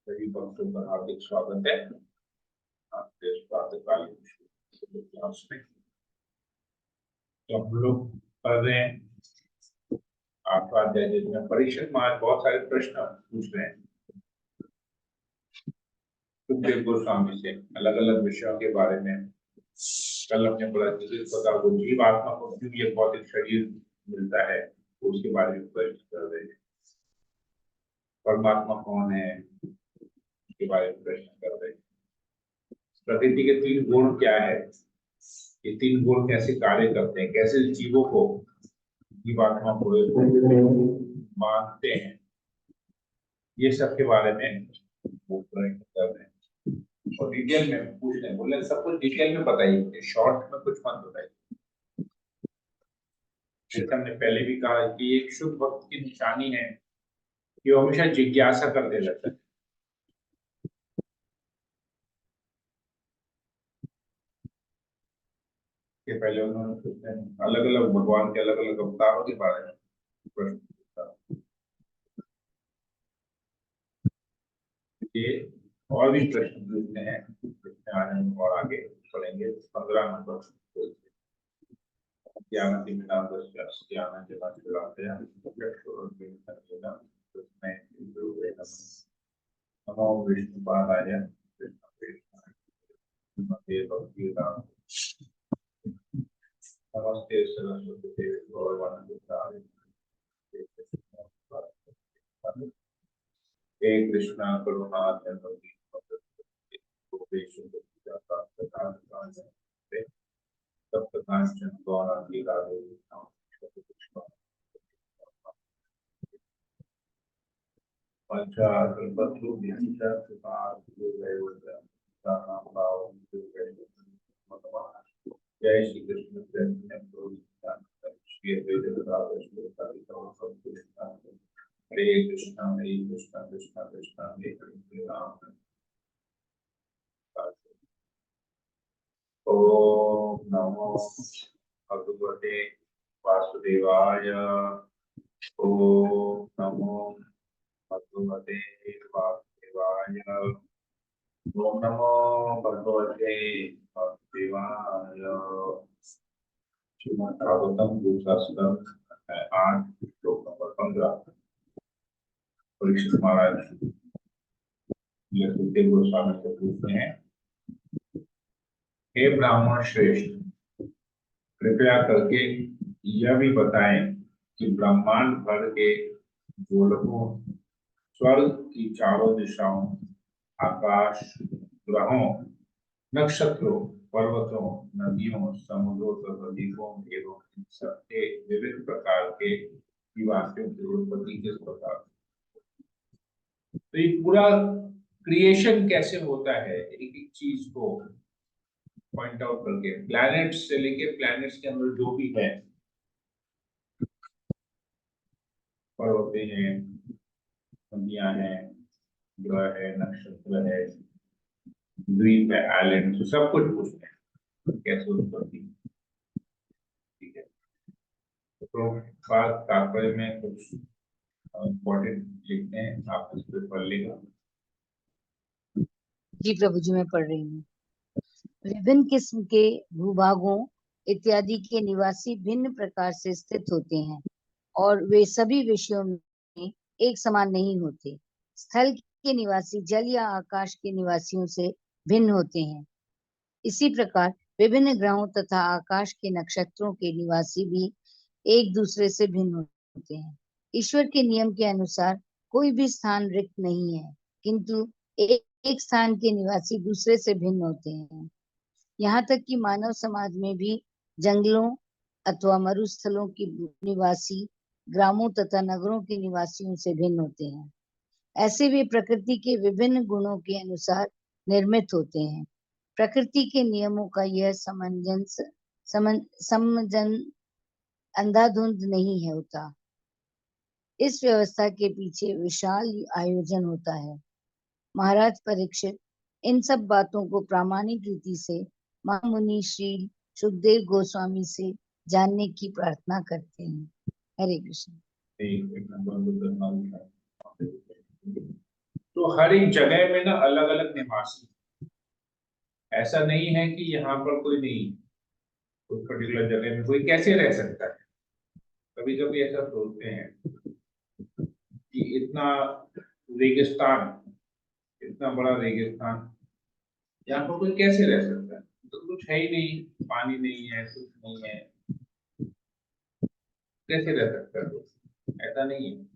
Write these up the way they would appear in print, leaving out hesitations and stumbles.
सभी भक्तों का हार्दिक स्वागत है आपके इस प्रातःकालीन क्लास में। तो हम लोग पढ़ रहे हैं आपका अध्याय जिसमें परीक्षक महाराज बहुत सारे प्रश्न पूछ रहे हैं सुखदेव गोस्वामी से अलग अलग विषयों के बारे में। कल हमने पढ़ा पता वो जीव आत्मा को क्यों ये भौतिक शरीर मिलता है, उसके बारे में प्रश्न कर रहे हैं। परमात्मा कौन है के बारे में प्रश्न कर रहे हैं। प्रकृति के 3 गुण क्या है, ये 3 गुण कैसे कार्य करते हैं, कैसे जीवों को जीवात्मा को मानते हैं, ये सब के बारे में वो प्रश्न कर रहे हैं। और डिटेल में पूछ रहे हैं, बोले सब कुछ डिटेल में बताइए, शॉर्ट में कुछ मत बताइए। जैसे हमने पहले भी कहा कि एक शुद्ध भक्त की निशानी है कि वो हमेशा जिज्ञासा करते रहता है। कि पहले उन्होंने अलग अलग भगवान के अलग अलग अवतारों के बारे में प्रश्न पूछा। ये और भी प्रश्न पूछते हैं, और आगे पढ़ेंगे। 15 नंबर नमो विष्णुपादाय नमस्ते सरस्वती देवी गौरवान्विताय हे कृष्णा करुणा सिंधु सप्तकांचन गौरांगी राधे पंचाकल्पतरु विचित्र कृपा जय श्री कृष्ण हरे कृष्णा कृष्णा कृष्णा हरे हरे राम। ओम नमो भगवते वासुदेवाय। ओम नमो भगवते वासुदेवाय। ओम नमो भगवते वासुदेवाय। श्रीमद् भागवतम दूसरा स्कंद 8 श्लोक नंबर 15। परीक्षित महाराज सुखदेव गोस्वामी से पूछते हैं, हे ब्राह्मण श्रेष्ठ, कृपया करके यह भी बताएं कि ब्रह्मांड भर के गोलकों, स्वर्ग की चारों दिशाओं, आकाश, ग्रहों, नक्षत्रों, पर्वतों, नदियों, समुद्रों तथा द्वीपों एवं इन सबके विभिन्न प्रकार के निवासियों की उत्पत्ति किस प्रकार। तो ये पूरा क्रिएशन कैसे होता है, एक एक चीज को पॉइंट आउट करके, प्लैनेट्स से लेके प्लैनेट्स के अंदर जो भी है, पर्वतें हैं, नदियां हैं, ग्रह है, नक्षत्र है, द्वीप है, आइलैंड, तो सब कुछ पूछते हैं कैसे उत्पत्ति। ठीक है, तो बात तात्पर्य में कुछ इम्पोर्टेंट लिखते हैं, आप इस पर पढ़ लेगा। जी प्रभु जी, मैं पढ़ रही हूँ। विभिन्न किस्म के भूभागों इत्यादि के निवासी भिन्न प्रकार से स्थित होते हैं और वे सभी विषयों में एक समान नहीं होते। स्थल के निवासी जल या आकाश के निवासियों से भिन्न होते हैं। इसी प्रकार विभिन्न ग्रहों तथा आकाश के नक्षत्रों के निवासी भी एक दूसरे से भिन्न होते हैं। ईश्वर के नियम के अनुसार कोई भी स्थान रिक्त नहीं है, किंतु एक स्थान के निवासी दूसरे से भिन्न होते हैं। यहाँ तक कि मानव समाज में भी जंगलों अथवा मरुस्थलों के निवासी ग्रामों तथा नगरों के निवासियों से भिन्न होते हैं। ऐसे वे प्रकृति के विभिन्न गुणों के अनुसार निर्मित होते हैं। प्रकृति के नियमों का यह समंजन अंधाधुंध नहीं है होता। इस व्यवस्था के पीछे विशाल आयोजन होता है। महाराज परीक्षित, इन सब बातों को प्रामाणिक रीति से महामुनि श्री सुखदेव गोस्वामी से जानने की प्रार्थना करते हैं। हरे कृष्ण। एक नंबर करना। तो हर एक जगह में ना अलग अलग निवासी, ऐसा नहीं है कि यहाँ पर कोई नहीं, कोई पर्टिकुलर जगह में कोई कैसे रह सकता है। कभी कभी ऐसा सोचते हैं कि इतना रेगिस्तान, इतना बड़ा रेगिस्तान, यहाँ पर कोई कैसे रह सकता है, तो कुछ है ही नहीं, पानी नहीं है, कुछ नहीं है, कैसे रह सकता है कोई? ऐसा नहीं है।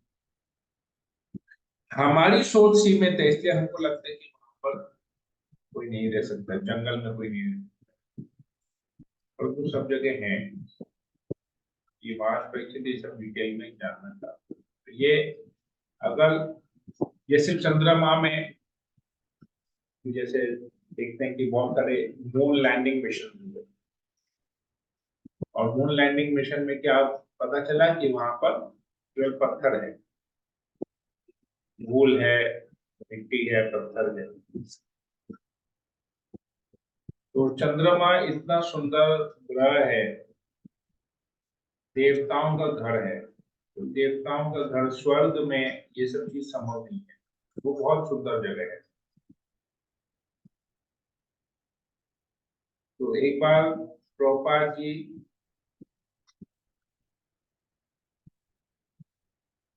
हमारी सोच सीमित है, इसलिए हमको लगता है कि वहां पर कोई नहीं रह सकता, जंगल में कोई नहीं रह सकता, और कुछ सब जगह है। ये मार्स पर एक्चुअली सब डिटेल में जानना था। तो ये अगर जैसे चंद्रमा में जैसे देखते हैं कि बहुत सारे मून लैंडिंग मिशन हुए, और मून लैंडिंग मिशन में क्या पता चला कि वहां पर केवल पत्थर है, धूल है, मिट्टी है, पत्थर है। तो चंद्रमा इतना सुंदर ग्रह है, देवताओं का घर है। तो देवताओं का घर स्वर्ग में ये सब चीज संभव नहीं है, वो बहुत सुंदर जगह है। तो एक बार प्रभुपाद जी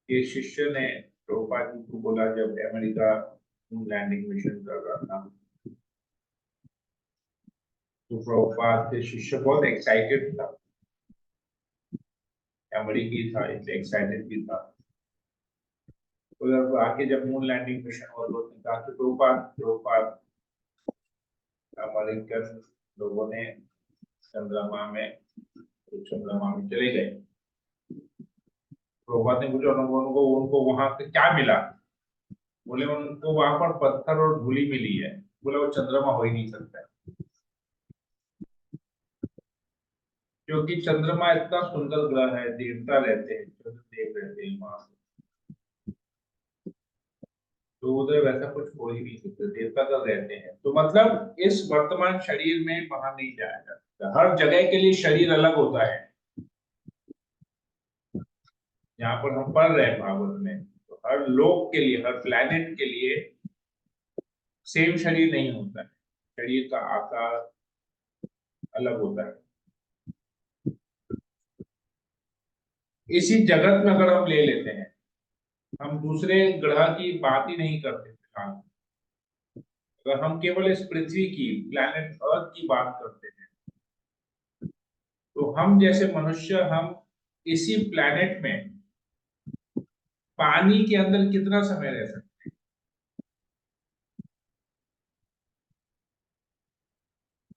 के शिष्य ने प्रभुपाद जी को बोला, जब अमेरिका मून लैंडिंग मिशन कर रहा था, तो प्रभुपाद के शिष्य बहुत एक्साइटेड था, अमेरिकी था, इसलिए एक्साइटेड भी था। उधर आके जब मून लैंडिंग मिशन हुआ तो उसने कहा कि प्रभुपाद प्रभुपाद, अमेरिकन लोगों ने चंद्रमा में, तो चंद्रमा में चले गए। प्रभुपाद ने पूछा उनको उनको वहां से क्या मिला? बोले उनको वहां पर पत्थर और धूली मिली है। बोले वो चंद्रमा हो ही नहीं सकता है, क्योंकि चंद्रमा इतना सुंदर ग्रह है, देवता रहते हैं, चंद्रदेव रहते हैं वहां, तो उधर वैसा कुछ हो ही नहीं सकता, देवता तो रहते हैं। तो मतलब इस वर्तमान शरीर में वहां नहीं जाया जा सकता, हर जगह के लिए शरीर अलग होता है। यहाँ पर हम पढ़ रहे हैं भागवत में, तो हर लोक के लिए, हर प्लैनेट के लिए सेम शरीर नहीं होता है, शरीर का आकार अलग होता है। इसी जगत में अगर हम ले लेते हैं, हम दूसरे ग्रह की बात ही नहीं करते फिलहाल, अगर हम केवल इस पृथ्वी की, प्लैनेट अर्थ की बात करते हैं, तो हम जैसे मनुष्य, हम इसी प्लैनेट में पानी के अंदर कितना समय रह सकते हैं?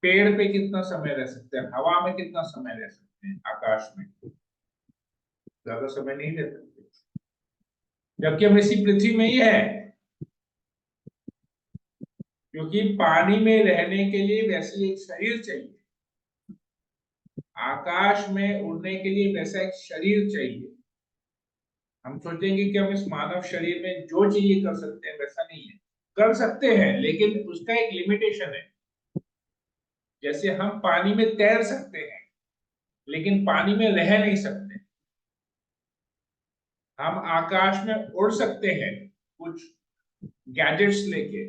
पेड़ पे कितना समय रह सकते हैं? हवा में कितना समय रह सकते हैं? आकाश में ज्यादा समय नहीं रह सकते, जबकि हम इसी पृथ्वी में ही है। क्योंकि पानी में रहने के लिए वैसे एक शरीर चाहिए, आकाश में उड़ने के लिए वैसा एक शरीर चाहिए। हम सोचेंगे कि हम इस मानव शरीर में जो चाहिए कर सकते हैं, वैसा नहीं है। कर सकते हैं, लेकिन उसका एक लिमिटेशन है। जैसे हम पानी में तैर सकते हैं, लेकिन पानी में रह नहीं सकते। हम आकाश में उड़ सकते हैं कुछ गैजेट्स लेके,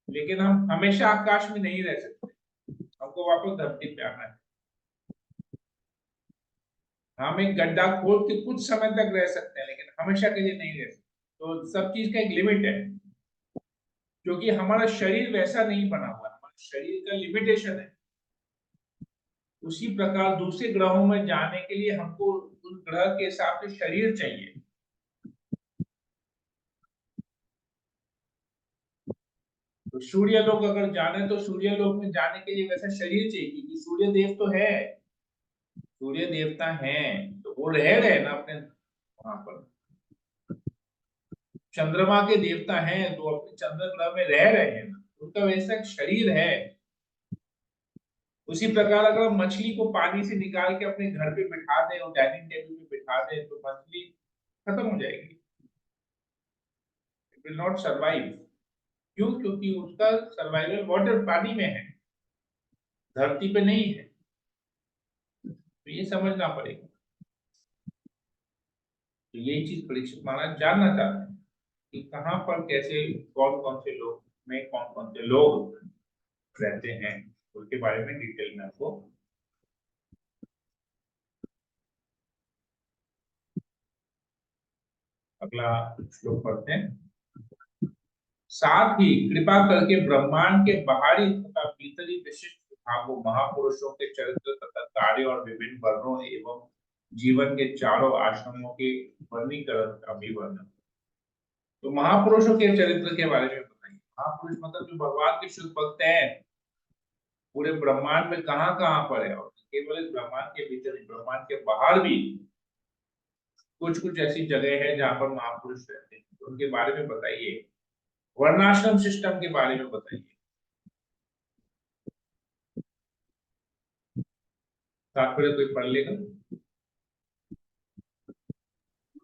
लेकिन हम हमेशा आकाश में नहीं रह सकते, हमको वापस धरती पे आना है। हम एक गड्ढा खोद के कुछ समय तक रह सकते हैं, लेकिन हमेशा के लिए नहीं रह सकते। तो सब चीज का एक लिमिट है, क्योंकि हमारा शरीर वैसा नहीं बना हुआ, हमारे शरीर का लिमिटेशन है। उसी प्रकार दूसरे ग्रहों में जाने के लिए हमको उस ग्रह के हिसाब से शरीर चाहिए। तो सूर्य लोक अगर जाने, तो सूर्य लोक में जाने के लिए वैसा शरीर चाहिए, क्योंकि सूर्य देव तो है, सूर्य देवता हैं, तो वो रह रहे हैं ना अपने वहां पर। चंद्रमा के देवता हैं तो अपने चंद्र ग्रह में रह रहे हैं ना, उनका वैसा एक शरीर है। उसी प्रकार अगर हम मछली को पानी से निकाल के अपने घर पे बिठा दें और डाइनिंग टेबल पे बिठा दें, तो मछली खत्म हो जाएगी, इट विल नॉट सर्वाइव। क्यों? क्योंकि उसका सर्वाइवल वाटर, पानी में है, धरती पे नहीं है। तो ये समझना पड़ेगा। तो यही चीज परीक्षित महाराज जानना चाहते हैं कि कहाँ पर कैसे कौन कौन से लोग में कौन कौन से लोग रहते हैं, उसके बारे में डिटेल में आपको। अगला श्लोक पढ़ते हैं। साथ ही कृपा करके ब्रह्मांड के बाहरी तथा भीतरी विशिष्ट भागों, महापुरुषों के चरित्र तथा कार्य और विभिन्न वर्णों एवं जीवन के चारों आश्रमों के वर्णीकरण का भी वर्णन। तो महापुरुषों के चरित्र के बारे में बताइए। महापुरुष मतलब जो भगवान के शुद्ध भक्त हैं, पूरे ब्रह्मांड में कहाँ कहाँ पर है, और केवल इस ब्रह्मांड के भीतर, ब्रह्मांड के बाहर भी कुछ कुछ ऐसी जगह है जहाँ पर महापुरुष रहते हैं, तो उनके बारे में बताइए। वर्णाश्रम सिस्टम के बारे में बताइए। तात्पर्य कोई पढ़ लेगा?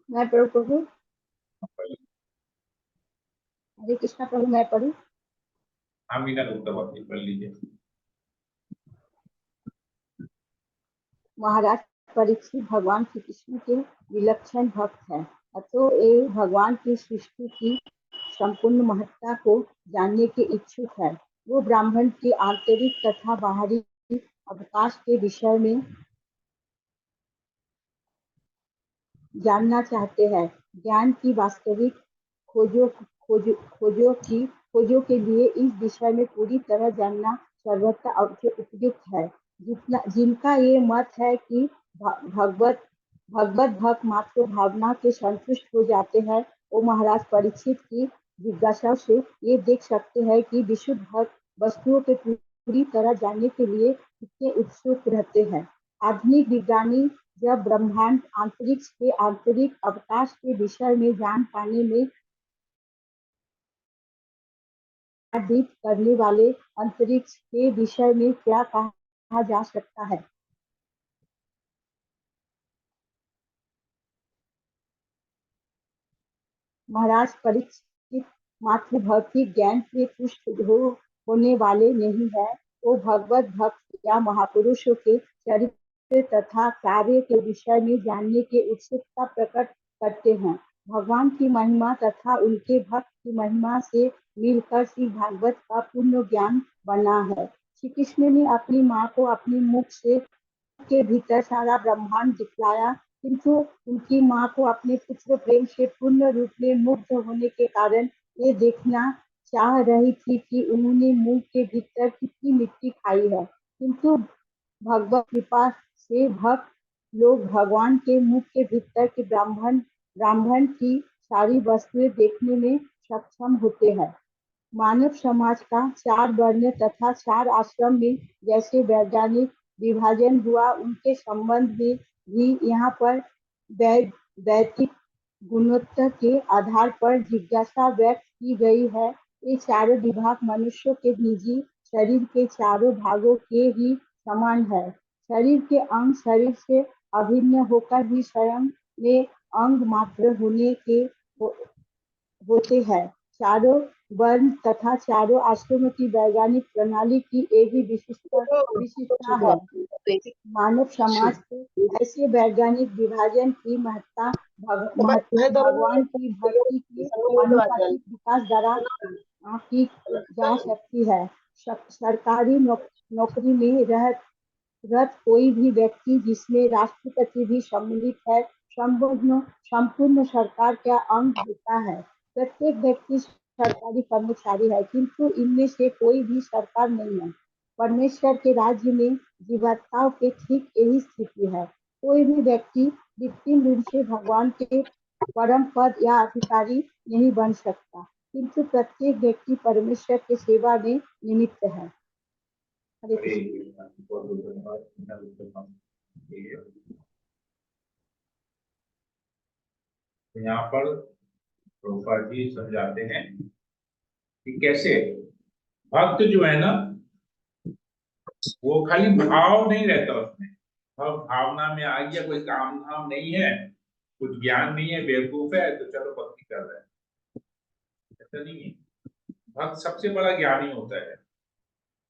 मैं पढ़ू प्रभु? हरे कृष्णा प्रभु, मैं पढ़ू? हाँ, मीना गुप्ता बात पढ़ लीजिए। महाराज परीक्षित भगवान श्री कृष्ण के विलक्षण भक्त हैं, अतो ये भगवान की सृष्टि की संपूर्ण महत्ता को जानने के इच्छुक है। वो ब्राह्मण के आंतरिक तथा बाहरी अवकाश के विषय में जानना चाहते हैं। ज्ञान की वास्तविक खोजों के लिए इस विषय में पूरी तरह जानना सर्वथा उपयुक्त है। जिनका ये मत है कि भगवत भगवत भक्त मात्र भावना के संतुष्ट हो जाते हैं, वो महाराज परीक्षित की जिज्ञासा से ये देख सकते हैं कि विशुद्ध भक्त वस्तुओं के पूरी तरह जानने के लिए कितने उत्सुक रहते हैं। आधुनिक विज्ञानी जब ब्रह्मांड अंतरिक्ष के आंतरिक अवकाश के विषय में जान पाने में बाधित करने वाले अंतरिक्ष के विषय में क्या कहा जा सकता है। महाराज परीक्षित मात्र भौतिक ज्ञान से तुष्ट होने वाले नहीं है, वो भगवत भक्त या महापुरुषों के चरित्र तथा कार्य के विषय में जानने की उत्सुकता प्रकट करते हैं। भगवान की महिमा तथा उनके भक्त की महिमा से मिलकर श्री भागवत का पूर्ण ज्ञान बना है। श्री कृष्ण ने अपनी माँ को अपने मुख से के भीतर सारा ब्रह्मांड दिखलाया, किंतु उनकी माँ को अपने पुत्र प्रेम से पूर्ण रूप में मुग्ध होने के कारण ये देखना चाह रही थी कि उन्होंने मुंह के भीतर कितनी मिट्टी खाई है। किंतु भगवत कृपा से भक्त लोग भगवान के मुख के भीतर के ब्राह्मण की सारी वस्तुएं देखने में सक्षम होते हैं। मानव समाज का 4 वर्ण तथा 4 आश्रम में जैसे वैज्ञानिक विभाजन हुआ, उनके संबंध में भी यहाँ पर वैदिक गुणोत्तर के आधार पर जिज्ञासा व्यक्त की गई है। ये चारों विभाग मनुष्यों के निजी शरीर के चारों भागों के ही समान है। शरीर के अंग शरीर से अभिन्न होकर भी स्वयं में अंग मात्र होते हैं। चारों वर्ण तथा चारों आश्रमों की वैज्ञानिक प्रणाली की एक ही विशिष्टता है। मानव समाज के ऐसे वैज्ञानिक विभाजन की महत्ता भगवान की भक्ति के आनुपातिक विकास द्वारा की जा सकती है। सरकारी नौकरी में रत कोई भी व्यक्ति, जिसमें राष्ट्रपति भी सम्मिलित है, संपूर्ण सरकार का अंग होता है। प्रत्येक व्यक्ति सरकारी कर्मचारी है, किंतु इनमें से कोई भी सरकार नहीं है। परमेश्वर के राज्य में जीवात्माओं के ठीक यही स्थिति है। कोई भी व्यक्ति कृत्रिम रूप से भगवान के परम पद या अधिकारी नहीं बन सकता, किंतु प्रत्येक व्यक्ति परमेश्वर की सेवा में निमित्त है। हरे कृष्ण। यहाँ पर प्रभुपाद जी समझाते हैं कि कैसे भक्त जो है ना, वो खाली भाव नहीं रहता उसमें, भावना में आ गया, कोई काम धाम नहीं है, कुछ ज्ञान नहीं है, बेवकूफ है, तो चलो भक्ति कर रहे हैं, ऐसा नहीं है। भक्त सबसे बड़ा ज्ञानी होता है,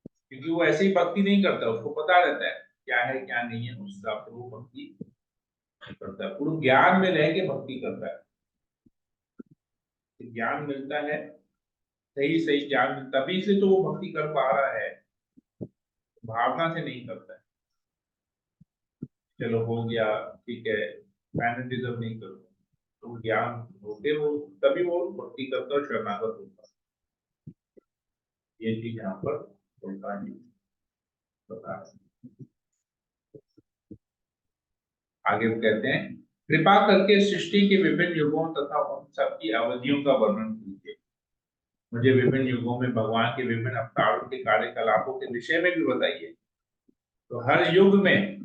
क्योंकि वो ऐसे ही भक्ति नहीं करता, उसको पता रहता है क्या है क्या नहीं है, उस हिसाब से वो भक्ति करता है, पूर्ण ज्ञान में रह के भक्ति करता है। ज्ञान मिलता है, सही सही ज्ञान, तभी से तो वो भक्ति कर पा रहा है, भावना से नहीं करता है। चलो हो गया, ठीक है, मैग्नेटिज्म नहीं करो, तो ज्ञान होते वो तभी वो भक्ति करता और शरणागत होता है। ये चीज यहाँ पर बोलता है, बता रहे। आगे वो कहते हैं, कृपा करके सृष्टि के विभिन्न युगों तथा उन सबकी अवधियों का वर्णन कीजिए। मुझे विभिन्न युगों में भगवान के विभिन्न अवतारों के कार्यकलापों के विषय में भी बताइए। तो हर युग में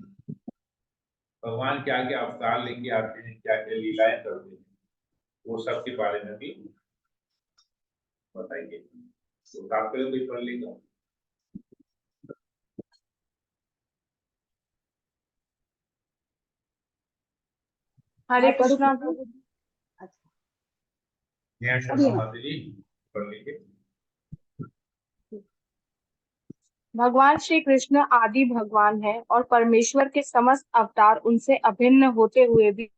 भगवान क्या क्या अवतार लेके आते हैं, क्या क्या लीलाएं करते हैं, वो सब के बारे में भी बताइए। तो तात्पर्य कोई पढ़ लेगा। हरे मैं पढ़ूं कृष्णा। प्रभु जी? अच्छा, नया पढ़िए शर्मा ना। माता जी पढ़ लीजिए। भगवान श्री कृष्ण आदि भगवान है और परमेश्वर के समस्त अवतार उनसे अभिन्न होते हुए भी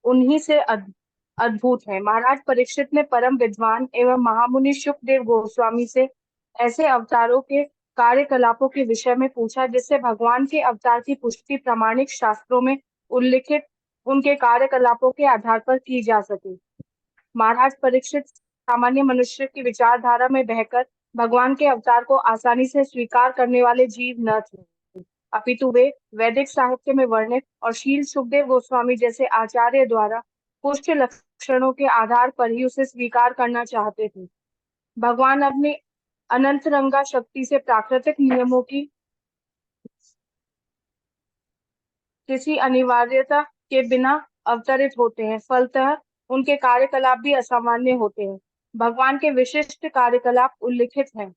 उन्हीं से अद्भुत है। महाराज परीक्षित ने परम विद्वान एवं महामुनि शुकदेव गोस्वामी से ऐसे अवतारों के कार्यकलापों के विषय में पूछा जिससे भगवान के अवतार की पुष्टि प्रामाणिक शास्त्रों में उल्लिखित उनके कार्यकलापों के आधार पर की जा सके। महाराज परीक्षित सामान्य मनुष्य की विचारधारा में बहकर भगवान के अवतार को आसानी से स्वीकार करने वाले जीव न थे, अपितु वे वैदिक साहित्य में वर्णित और शील सुखदेव गोस्वामी जैसे आचार्य द्वारा पुष्ट लक्षणों के आधार पर ही उसे स्वीकार करना चाहते थे। भगवान अपनी अनंत रंगा शक्ति से प्राकृतिक नियमों की किसी अनिवार्यता के बिना अवतरित होते हैं, फलतः उनके कार्यकलाप भी असामान्य होते हैं। भगवान के विशिष्ट कार्यकलाप उल्लिखित हैं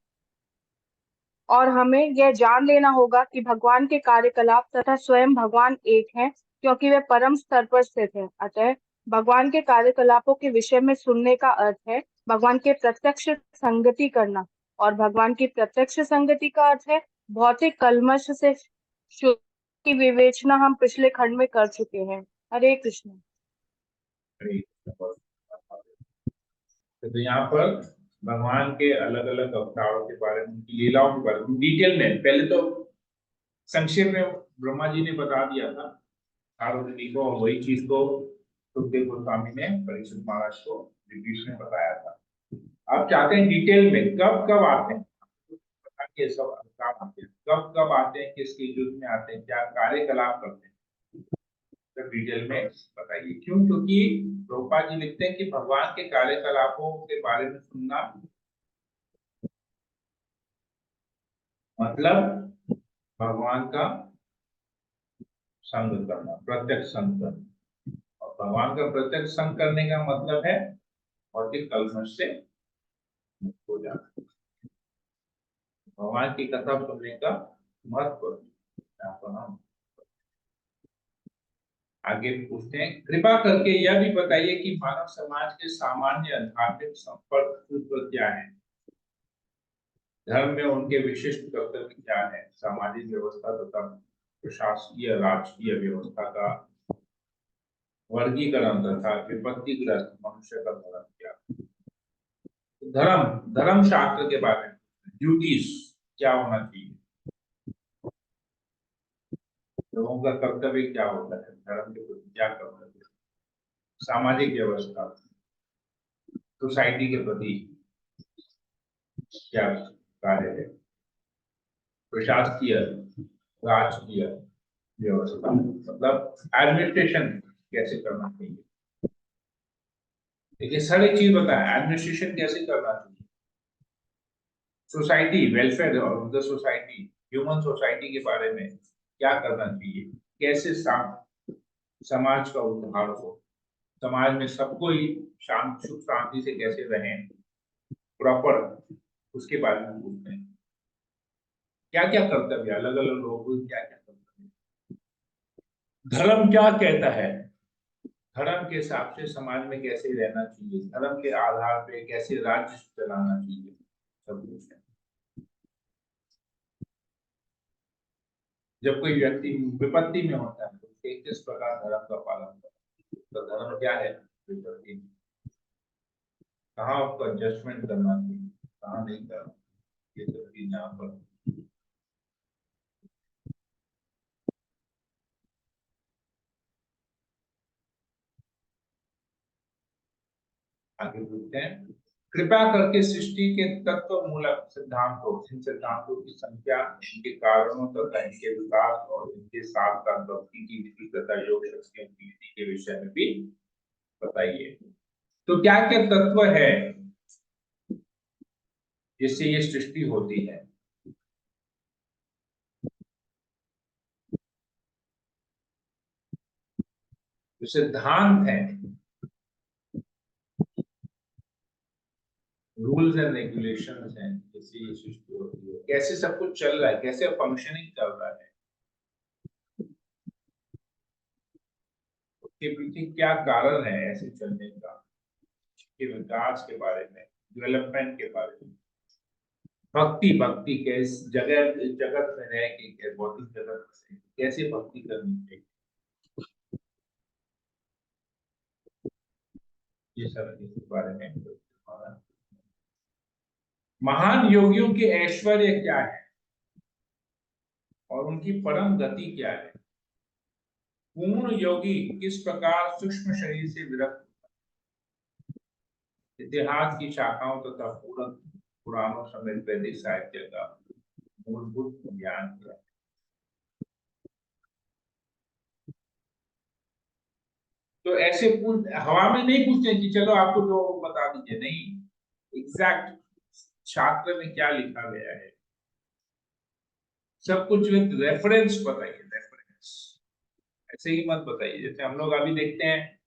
और हमें यह जान लेना होगा कि भगवान के कार्यकलाप तथा स्वयं भगवान एक हैं, क्योंकि वे परम स्तर पर स्थित हैं। अतः भगवान के कार्यकलापों के विषय में सुनने का अर्थ है भगवान के प्रत्यक्ष संगति करना, और भगवान की प्रत्यक्ष संगति का अर्थ है भौतिक कल्मश से शुद्ध की विवेचना हम पिछले खंड में कर चुके हैं। हरे कृष्ण। हरे कृष्ण। तो यहाँ पर भगवान के अलग अलग अवतारों के बारे में, उनकी लीलाओं के बारे में डिटेल में, पहले तो संक्षेप में ब्रह्मा जी ने बता दिया था सार्वजनिक को, वही चीज को सुखदेव गोस्वामी ने परीक्षित महाराज को रिपीट में बताया था। आप चाहते हैं डिटेल में कब कब आते हैं, ये सब अवतार आते हैं, कब कब आते हैं, किसके युग में आते हैं, क्या कार्यकलाप करते हैं, तो डिटेल में बताइए। क्यों? क्योंकि प्रभुपाद जी लिखते हैं कि भगवान के कार्यकलापों के बारे में सुनना मतलब भगवान का संग करना, प्रत्यक्ष संग करना। और भगवान का प्रत्यक्ष संग करने का मतलब है भौतिक कल्मश से मुक्त हो जाना। भगवान की कथा सुनने का महत्व यहाँ पर हम आगे पूछते हैं, कृपा करके यह भी बताइए कि मानव समाज के सामान्य आध्यात्मिक संपर्क सूत्र क्या है, धर्म में उनके विशिष्ट कर्तव्य क्या है, सामाजिक व्यवस्था तथा प्रशासकीय राजकीय व्यवस्था का वर्गीकरण तथा विपत्तिग्रस्त मनुष्य का धर्म क्या। धर्म, धर्म शास्त्र के बारे में, ड्यूटीज क्या होना चाहिए, लोगों का कर्तव्य क्या होता है, धर्म के प्रति क्या कर्तव्य, सामाजिक व्यवस्था, सोसाइटी के प्रति क्या कार्य है, प्रशासकीय राजकीय व्यवस्था मतलब एडमिनिस्ट्रेशन कैसे करना चाहिए। देखिए सारी चीज बताया, एडमिनिस्ट्रेशन कैसे करना चाहिए, society, welfare of the society, human society के बारे में क्या करना चाहिए, कैसे समाज का उद्धार हो, समाज में सबको ही शांति सुख शांति से कैसे रहें प्रॉपर, उसके बारे में पूछते हैं। क्या क्या कर्तव्य, अलग अलग लोगों को क्या क्या कर्तव्य, धर्म क्या कहता है, धर्म के हिसाब से समाज में कैसे रहना चाहिए, धर्म के आधार पे कैसे राज्य चलाना चाहिए, सब कुछ है। जब कोई व्यक्ति विपत्ति में होता है तो उसके किस प्रकार धर्म का पालन करें। तो धर्म क्या है, कहाँ उसका जजमेंट करना चाहिए, कहाँ नहीं करना, ये सब चीज यहाँ पर आगे बढ़ते हैं। कृपया करके सृष्टि के तत्व मूलक सिद्धांतों, इन सिद्धांतों की संख्या, इनके कारणों तथा इनके विकास और इनके साथ साथ भक्ति की विधि तथा योग शक्तियों की विधि के विषय में भी बताइए। तो क्या क्या तत्व है जिससे ये सृष्टि होती है। जो सिद्धांत है, रूल्स एंड रेगुलेशंस हैं, जिससे ये सृष्टि होती है, कैसे सब कुछ चल रहा है, कैसे फंक्शनिंग चल रहा है, उसके पीछे क्या कारण है ऐसे चलने का, के विकास के बारे में, डेवलपमेंट के बारे में, भक्ति भक्ति कैस जगत जगत में रह के, भौतिक जगत से कैसे भक्ति करनी चाहिए, ये सब इसके बारे में। महान योगियों के ऐश्वर्य क्या है और उनकी परम गति क्या है। पूर्ण योगी किस प्रकार सूक्ष्म शरीर से विरक्त, इतिहास की शाखाओं तथा पूर्ण पुराणों समेत वैदिक साहित्य का मूलभूत ज्ञान क्या है। तो ऐसे हवा में नहीं पूछते कि चलो आपको जो बता दीजिए, नहीं, एग्जैक्ट शास्त्र में क्या लिखा गया है, सब कुछ विद रेफरेंस बताइए, रेफरेंस, ऐसे ही मत बताइए। जैसे हम लोग अभी देखते हैं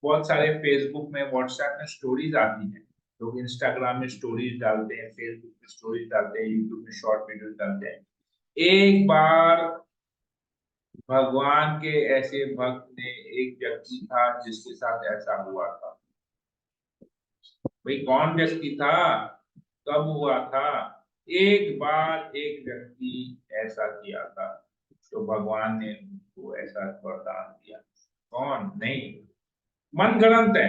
बहुत सारे फेसबुक में, व्हाट्सएप में स्टोरीज आती हैं, लोग इंस्टाग्राम में स्टोरीज डालते हैं, फेसबुक में स्टोरीज डालते हैं, यूट्यूब में शॉर्ट वीडियो डालते हैं। एक बार भगवान के ऐसे भक्त ने, एक व्यक्ति था जिसके साथ ऐसा हुआ था। भाई कौन व्यक्ति था, कब हुआ था, एक बार एक व्यक्ति ऐसा किया था तो भगवान ने उसको ऐसा वरदान दिया। कौन, नहीं, मन गणंत है,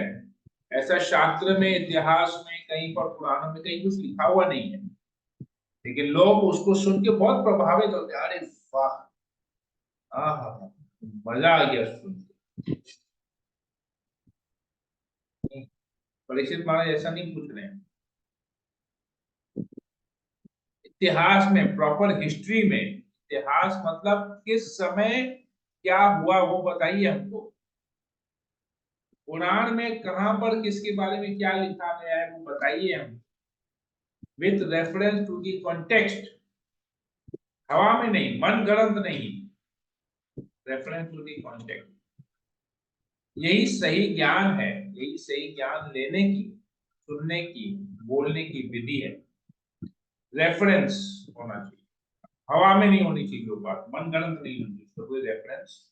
ऐसा शास्त्र में, इतिहास में, कहीं पर पुराणों में कहीं कुछ लिखा हुआ नहीं है, लेकिन लोग उसको सुन के बहुत प्रभावित होते हैं। अरे वाह, मजा आ गया सुन के। परीक्षित महाराज ऐसा नहीं पूछ रहे हैं, इतिहास में, प्रॉपर हिस्ट्री में, इतिहास मतलब किस समय क्या हुआ वो बताइए हमको, पुराण में कहां पर किसके बारे में क्या लिखा गया है वो बताइए हम, with reference to the context, हवा में नहीं, मन गणंत नहीं, रेफरेंस टू दी कॉन्टेक्स्ट। यही सही ज्ञान है, यही सही ज्ञान लेने की, सुनने की, बोलने की विधि है। रेफरेंस होना चाहिए, हवा में नहीं होनी चाहिए वो बात, मन गणंत नहीं होनी चाहिए, कोई रेफरेंस।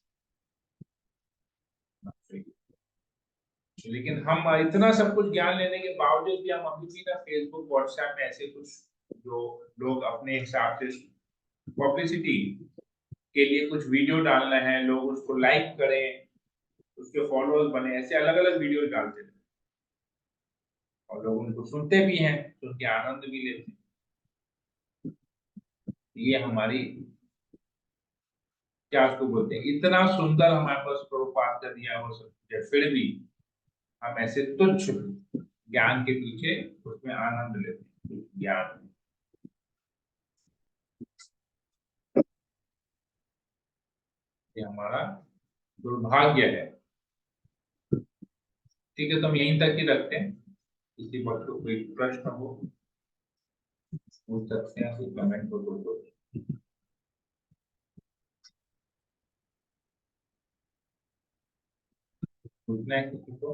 लेकिन हम इतना सब कुछ ज्ञान लेने के बावजूद भी हम अभी भी ना फेसबुक व्हाट्सएप में ऐसे कुछ, जो लोग अपने हिसाब से पब्लिसिटी के लिए कुछ वीडियो डालना है, लोग उसको लाइक करें, उसके फॉलोअर्स बने, ऐसे अलग अलग वीडियो डालते हैं और लोग उनको सुनते भी हैं, सुन के आनंद भी लेते हैं। ये हमारी, क्या उसको बोलते हैं, इतना सुंदर हमारे पास प्रभुपाद का दिया हुआ सब कुछ है, फिर भी हम ऐसे तुच्छ ज्ञान के पीछे उसमें आनंद लेते हैं। ज्ञान ये हमारा दुर्भाग्य है। ठीक है, तो हम यहीं तक ही रखते हैं। किसी वक्त को कोई प्रश्न हो पूछ सकते हैं, कोई कमेंट हो तो पूछना है किसी को।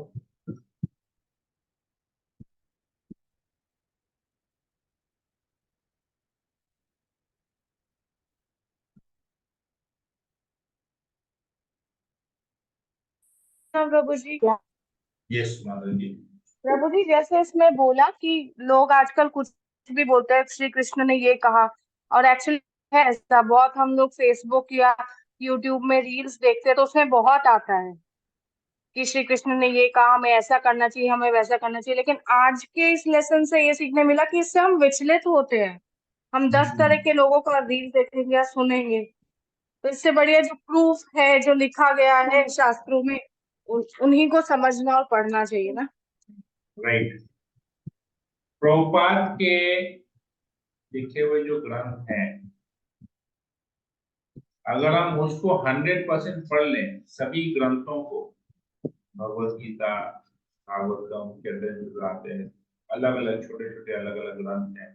हाँ प्रभु जी। यस माधव जी। प्रभु जी, जैसे इसमें बोला कि लोग आजकल कुछ भी बोलते हैं, श्री कृष्ण ने ये कहा, और एक्चुअली है ऐसा, बहुत हम लोग फेसबुक या यूट्यूब में रील्स देखते हैं तो उसमें बहुत आता है कि श्री कृष्ण ने ये कहा, हमें ऐसा करना चाहिए, हमें वैसा करना चाहिए। लेकिन आज के इस लेसन से ये सीखने मिला कि इससे हम विचलित होते हैं। हम 10 तरह के लोगों का रील देखेंगे या सुनेंगे, तो इससे बढ़िया जो प्रूफ है, जो लिखा गया है शास्त्रों में, उन्हीं को समझना और पढ़ना चाहिए ना। राइट। प्रभुपाद के लिखे हुए जो ग्रंथ हैं, अगर हम उसको 100% पढ़ लें, सभी ग्रंथों को, भगवत गीता, भागवतम, चैतन्य आते हैं, अलग अलग छोटे छोटे अलग अलग ग्रंथ हैं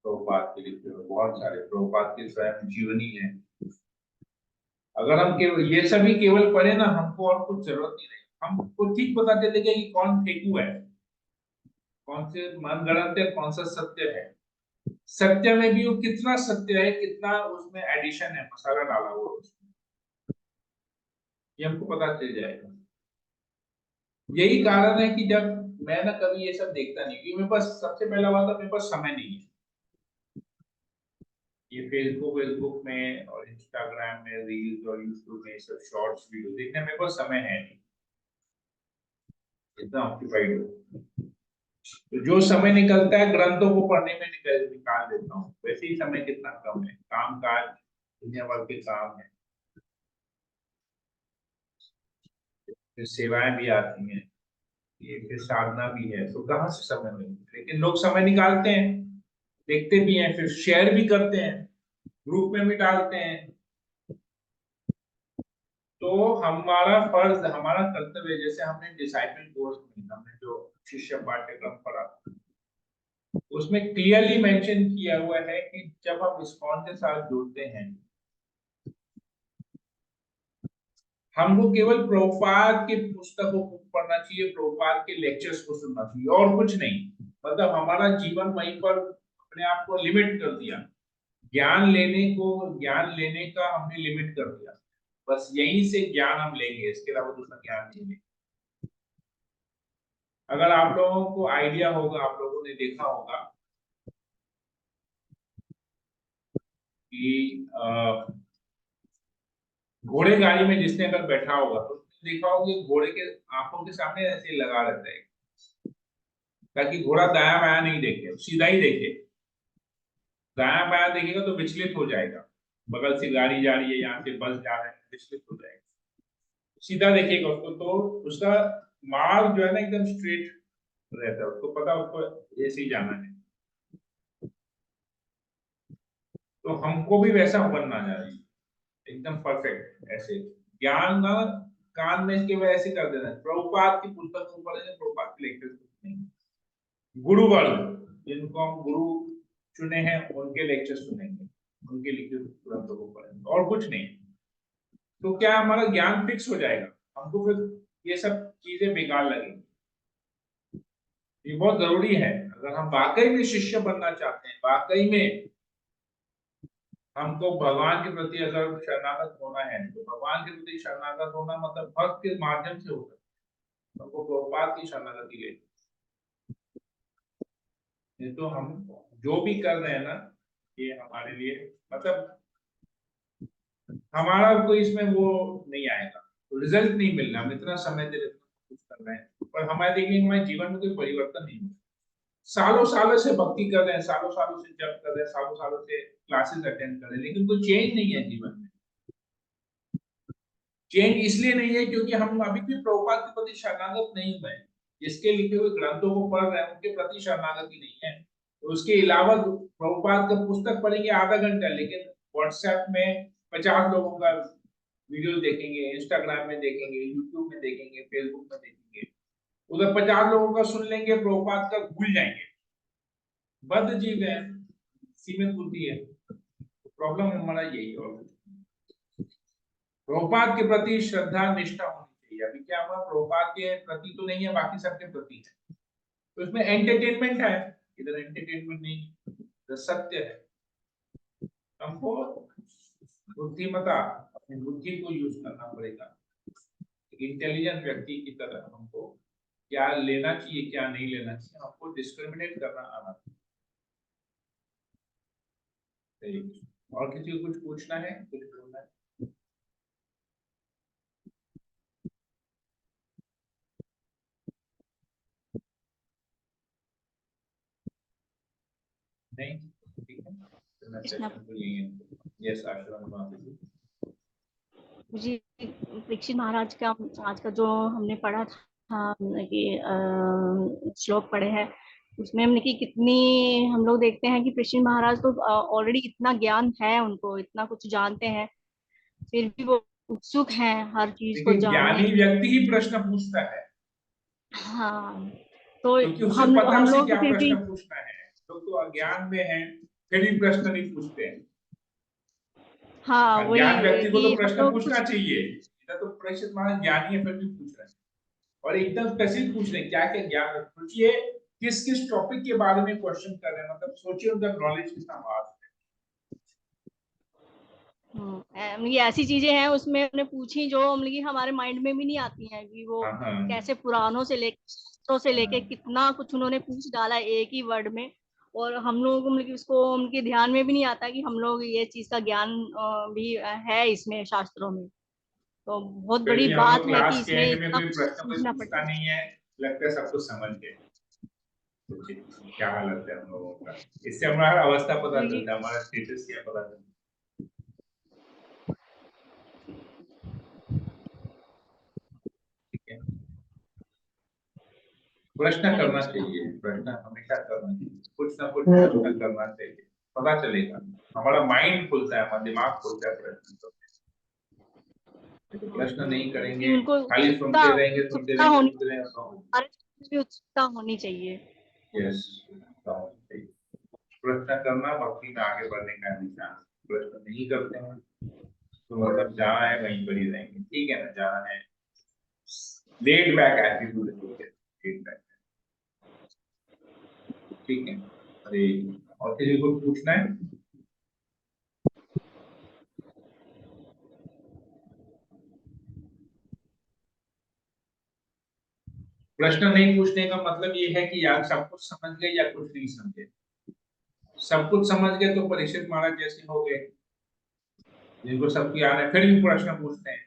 प्रभुपाद के लिखे हुए, बहुत सारे प्रभुपाद की स्वयं जीवनी है। अगर हम केवल ये सभी केवल पढ़े ना, हमको और कुछ जरूरत नहीं रही, हमको ठीक पता चलेगा कि कौन फेंकू है, कौन से मनगढ़ंत है, कौन सा सत्य है। सत्य में भी वो कितना सत्य है, कितना उसमें एडिशन है, मसाला डाला हुआ उसमें, ये हमको पता चल जाएगा। यही कारण है कि जब मैं ना कभी ये सब देखता नहीं, क्योंकि मेरे पास सबसे पहला बात है, मेरे पास समय नहीं है। ये फेसबुक में और इंस्टाग्राम में रील्स और यूट्यूब में सब शॉर्ट्स वीडियो देखने में मेरे पास समय है नहीं, इतना ऑक्यूपाइड हो। तो जो समय निकलता है ग्रंथों को पढ़ने में निकाल देता हूँ। वैसे ही समय कितना कम है, काम काज दुनिया भर के काम है, फिर सेवाएं भी आती हैं, ये फिर साधना भी है, तो कहाँ से समय मिलेगा। लेकिन लोग समय निकालते हैं, देखते भी हैं, फिर शेयर भी करते हैं, ग्रुप में भी डालते हैं। तो हमारा फर्ज, हमारा कर्तव्य, जैसे हमने डिसाइपल कोर्स में, हमने जो शिष्य पाठ्यक्रम पढ़ा, उसमें क्लियरली मेंशन किया हुआ है कि जब हम इस्कॉन के साथ जुड़ते हैं, हमको केवल प्रभुपाद के पुस्तकों को पढ़ना चाहिए, प्रभुपाद के लेक्चर्स को सुनना चाहिए, और कुछ नहीं। मतलब हमारा जीवन वहीं पर अपने आप को लिमिट कर दिया, ज्ञान लेने का हमने लिमिट कर दिया, बस यहीं से ज्ञान हम लेंगे, इसके अलावा दूसरा ज्ञान नहीं लेंगे। अगर आप लोगों को आइडिया होगा, आप लोगों ने देखा होगा कि घोड़े गाड़ी में जिसने अगर बैठा होगा तो उसने देखा होगा कि घोड़े के आंखों के सामने ऐसे लगा रहता है, ताकि घोड़ा दाया बाया नहीं देखे, सीधा ही देखे। दाया बाया देखेगा तो विचलित हो जाएगा, बगल से गाड़ी जा रही है, यहाँ से बस जा रहा है, विचलित हो जाएगा। सीधा देखेगा उसको तो उसका मार्ग जो है ना एकदम स्ट्रेट रहता है, उसको पता, उसको ऐसे ही जाना है। तो हमको भी वैसा बनना चाहिए, एकदम परफेक्ट ऐसे। ज्ञान ना कान में के वजह ऐसे कर देना है, प्रभुपाद की पुस्तक को पढ़ेंगे, प्रभुपाद के लेक्चर सुनेंगे, गुरु वर्ग जिनको हम गुरु चुने हैं उनके लेक्चर सुनेंगे, उनके लिखे ग्रंथों को पढ़ेंगे, और कुछ नहीं। तो क्या हमारा ज्ञान फिक्स हो जाएगा, हमको फिर ये सब चीजें बेकार लगेंगी। ये बहुत जरूरी है, अगर हम वाकई में शिष्य बनना चाहते हैं, वाकई में हमको भगवान के प्रति अगर शरणागत होना है, तो भगवान के प्रति शरणागत होना मतलब भक्त के माध्यम से होगा, हमको प्रभुपाद की शरणागति लेनी। नहीं तो हम जो भी कर रहे हैं ना, ये हमारे लिए मतलब हमारा कोई इसमें वो नहीं आएगा, तो रिजल्ट नहीं मिलना। हम इतना समय दे रहे हैं, कुछ कर रहे हैं, पर हमारे देखिए हमारे जीवन में कोई परिवर्तन नहीं हुआ। सालों सालों से भक्ति कर रहे हैं, सालों सालों से जप कर रहे हैं, सालों सालों से क्लासेस अटेंड कर रहे हैं, लेकिन कोई चेंज नहीं है जीवन में। चेंज इसलिए नहीं है क्योंकि हम अभी भी प्रभुपाद के प्रति शरणागत नहीं हुए हैं। जिसके लिखे हुए ग्रंथों को पढ़ रहे हैं उनके प्रति शरणागति नहीं है। तो उसके अलावा प्रभुपाद का पुस्तक पढ़ेंगे आधा घंटा, लेकिन व्हाट्सएप में 50 लोगों का वीडियो देखेंगे, इंस्टाग्राम में देखेंगे, यूट्यूब में देखेंगे, फेसबुक में देखेंगे, उधर 50 लोगों का सुन लेंगे, प्रभुपाद का भूल जाएंगे। बद्ध जीव है, सीमित बुद्धि है, प्रॉब्लम हमारा यही है। प्रभुपाद के प्रति श्रद्धा निष्ठा होनी चाहिए। अभी क्या हुआ, प्रभुपाद के प्रति तो नहीं है, बाकी सबके प्रति है, तो इसमें एंटरटेनमेंट है, इधर एंटरटेनमेंट नहीं, इधर सत्य है। हमको बुद्धिमता, अपनी बुद्धि को यूज करना पड़ेगा, इंटेलिजेंट व्यक्ति की तरह हमको क्या लेना चाहिए क्या नहीं लेना चाहिए, हमको डिस्क्रिमिनेट करना आना चाहिए। और किसी को कुछ पूछना है, कुछ बोलना है? नहीं, ठीक है, तो मैं कृष्णा सेशन को यही, यस आश्रम माता जी। जी, परीक्षित महाराज का आज का जो हमने पढ़ा था कि श्लोक पढ़े हैं, उसमें हमने कि कितनी हम लोग देखते हैं कि परीक्षित महाराज तो ऑलरेडी इतना ज्ञान है, उनको इतना कुछ जानते हैं, फिर भी वो उत्सुक हैं हर चीज को देखिए, जानने ज्ञानी के। व्यक्ति ही प्रश्न पूछता है, हाँ, तो क्योंकि उसे पता हम उसे लोग तो क्या फिर भी, प्रश्न पूछना है। लोग तो अज्ञान में हैं, फिर भी प्रश्न नहीं पूछते हैं। हाँ अज्ञान वही व्यक्ति को कि तो हम प्रश्न लोग पूछना कुछ, चाहिए। इधर तो परीक्षित महाराज ज्ञानी है, फिर भी पूछ रहे हैं, और एकदम स्पेसिफिक पूछ रहे हैं, क्या क्या ज्ञान है। सोचिए किस किस टॉपिक के बारे में क्वेश्चन कर रहे हैं, मतलब सोचिए उनका नॉलेज कितना वास्ट ये ऐसी चीजें हैं उसमें हमने पूछी जो मतलब कि हमारे माइंड में भी नहीं आती हैं, कि वो है। हाँ हाँ कैसे पुराणों से लेकर शास्त्रों से लेके हाँ। कितना कुछ उन्होंने पूछ डाला है एक ही वर्ड में, और हम लोग को मतलब कि उसको उनके ध्यान में भी नहीं आता कि हम लोग ये चीज का ज्ञान भी है इसमें शास्त्रों में। तो बहुत फिर बड़ी भी हम लोग बात है कि क्लास के इसमें एंड में इतना कोई कुछ प्रश्न कोई सीखना पूछता पड़ता है। नहीं है, लगता है सब कुछ समझ गए। सोचिए क्या हालत है हम लोगों का। इससे हमारा अवस्था पता वही, चलता है, हमारा स्टेटस क्या पता चलता है। ठीक है, प्रश्न हरे करना कृष्णा। चाहिए, प्रश्न हमेशा करना चाहिए, कुछ ना कुछ प्रश्न करना चाहिए, पता चलेगा, हमारा माइंड खुलता है, हमारा दिमाग खुलता है प्रश्न करने से। तो प्रश्न नहीं कि करेंगे, उनको खाली उत्सुकता, सुनते रहेंगे सुनते उत्सुकता रहेंगे होनी, सुनते रहेंगे तो हर चीज में उत्सुकता होनी चाहिए। यस, प्रश्न करना भक्ति में आगे बढ़ने का निशान। प्रश्न नहीं करते हैं तो मतलब जहाँ है वहीं पर ही रहेंगे, ठीक है ना, जहाँ है लेट बैक एटीट्यूड है, लेट बैक, ठीक है। अरे, और किसी को पूछना है? प्रश्न नहीं पूछने का मतलब ये है कि यार सब कुछ समझ गए या कुछ नहीं समझे। सब कुछ समझ गए तो परीक्षित महाराज जैसे हो गए, जिनको सब याद है फिर भी प्रश्न पूछते हैं,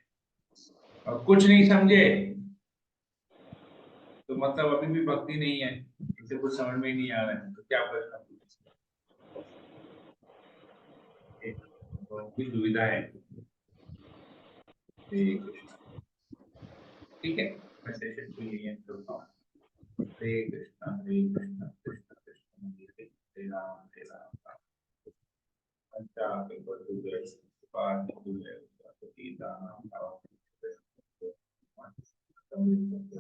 और कुछ नहीं समझे तो मतलब अभी भी भक्ति नहीं है, इसे कुछ समझ में ही नहीं आ रहा है, तो क्या प्रश्न पूछे। तो उनकी दुविधा है। ठीक है, मैं सेशन को यही करता हूँ। हरे कृष्णा कृष्ण कृष्ण हरे हरे राम राम। पंचाकल्पतरुभ्यश्च कृपा सिन्धुभ्यश्च पतितानां पावनेभ्यो